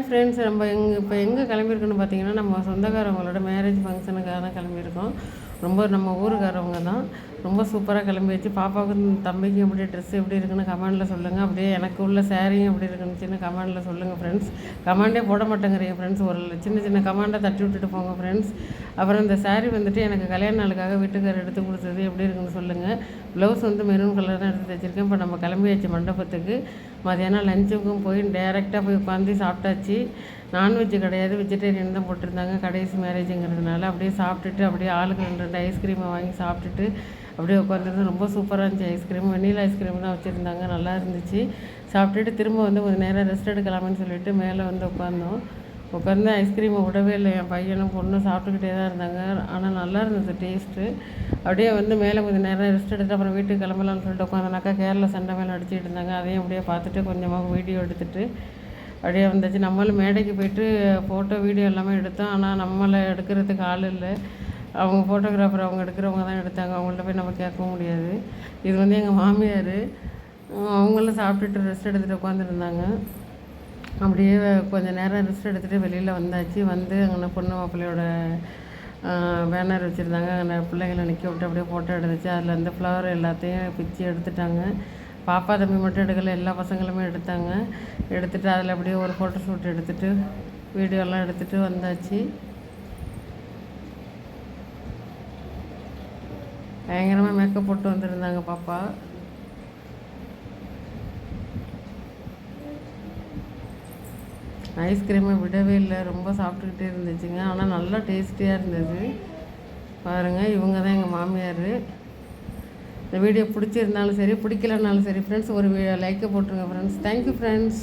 Friends நம்ம இப்போ எங்கே கிளம்பியிருக்கோன்னு பார்த்தீங்கன்னா, நம்ம சொந்தக்காரவங்களோட மேரேஜ் ஃபங்க்ஷனுக்காக தான் கிளம்பியிருக்கோம். ரொம்ப நம்ம ஊருக்காரவங்க தான். ரொம்ப சூப்பராக கிளம்பியாச்சு. பாப்பாவுக்கும் தம்பிக்கும் எப்படி ட்ரெஸ் எப்படி இருக்குன்னு கமெண்டில் சொல்லுங்கள். அப்படியே எனக்கு உள்ள சாரியும் எப்படி இருக்குன்னு கமெண்டில் சொல்லுங்கள் ஃப்ரெண்ட்ஸ். கமெண்டே போட மாட்டேங்கிறீங்க ஃப்ரெண்ட்ஸ். ஒரு சின்ன சின்ன கமெண்டை தட்டி விட்டுட்டு போங்க ஃப்ரெண்ட்ஸ். அப்புறம் இந்த சாரீ வந்துட்டு எனக்கு கல்யாண நாளுக்காக வீட்டுக்காரர் எடுத்து கொடுத்தது எப்படி இருக்குன்னு சொல்லுங்கள். ப்ளவுஸ் வந்து மெரூன் கலர் தான் எடுத்து தைச்சிருக்கேன். இப்போ நம்ம கிளம்பியாச்சு மண்டபத்துக்கு. மதியானம் லஞ்சுக்கும் போய் டேரெக்டாக போய் உட்காந்து சாப்பிட்டாச்சு. நான்வெஜ்ஜு கிடையாது, வெஜிடேரியன் தான் போட்டிருந்தாங்க. கடைசி மேரேஜுங்கிறதுனால அப்படியே சாப்பிட்டுட்டு அப்படியே ஆளுக்கு 2 ஐஸ்கிரீமை வாங்கி சாப்பிட்டுட்டு அப்படியே உட்காந்துருந்து ரொம்ப சூப்பராக இருந்துச்சு. ஐஸ்கிரீம் வெண்ணிலா ஐஸ்கிரீம் தான் வச்சுருந்தாங்க, நல்லா இருந்துச்சு. சாப்பிட்டுட்டு திரும்ப வந்து கொஞ்சம் நேரம் ரெஸ்ட் எடுக்கலாம்னு சொல்லிட்டு மேலே வந்து உட்காந்தோம். உட்காந்து ஐஸ்கிரீமை விடவே இல்லை. என் பையனும் பொண்ணும் சாப்பிட்டுக்கிட்டே தான் இருந்தாங்க. ஆனால் நல்லா இருந்தது டேஸ்ட்டு. அப்படியே வந்து மேலே கொஞ்சம் நேரம் ரெஸ்ட் எடுத்துட்டு அப்புறம் வீட்டுக்கு கிளம்பலாம்னு சொல்லிட்டு உட்காந்தனாக்கா கேரளா சண்டை மேலே அடிச்சுட்டு இருந்தாங்க. அதையும் அப்படியே பார்த்துட்டு கொஞ்சமாக வீடியோ எடுத்துகிட்டு அப்படியே வந்தாச்சு. நம்மளும் மேடைக்கு போய்ட்டு ஃபோட்டோ வீடியோ எல்லாமே எடுத்தோம். ஆனால் நம்மளை எடுக்கிறதுக்கு ஆள் இல்லை. அவங்க ஃபோட்டோகிராஃபர் அவங்க எடுக்கிறவங்க தான் எடுத்தாங்க. அவங்கள்ட்ட போய் நம்ம கேட்கவும் முடியாது. இது வந்து எங்கள் மாமியார். அவங்களும் சாப்பிட்டுட்டு ரெஸ்ட் எடுத்துகிட்டு உட்காந்துருந்தாங்க. அப்படியே கொஞ்சம் நேரம் ரெஸ்ட் எடுத்துகிட்டு வெளியில் வந்தாச்சு. வந்து அங்கே பொண்ணு மாப்பிள்ளையோட பேனர் வச்சுருந்தாங்க. அங்கே பிள்ளைங்களை நிற்க விட்டு அப்படியே ஃபோட்டோ எடுத்துச்சு. அதில் இந்த ஃப்ளவர் எல்லாத்தையும் பிச்சு எடுத்துட்டாங்க. பாப்பா தம்பி மட்டும் எடுக்கலை, எல்லா பசங்களுமே எடுத்தாங்க. எடுத்துகிட்டு அதில் அப்படியே ஒரு ஃபோட்டோ ஷூட் எடுத்துகிட்டு வீடியோலாம் எடுத்துகிட்டு வந்தாச்சு. பயங்கரமாக மேக்கப் போட்டு வந்துருந்தாங்க பாப்பா. ஐஸ்கிரீமை விடவே இல்லை, ரொம்ப சாப்பிட்டுக்கிட்டே இருந்துச்சுங்க. ஆனால் நல்லா டேஸ்டியாக இருந்தது. பாருங்கள், இவங்க தான் எங்கள் மாமியார். இந்த வீடியோ பிடிச்சிருந்தாலும் சரி பிடிக்கலனாலும் சரி ஃப்ரெண்ட்ஸ், ஒரு லைக்கை போட்டுருங்க ஃப்ரெண்ட்ஸ். Thank you friends.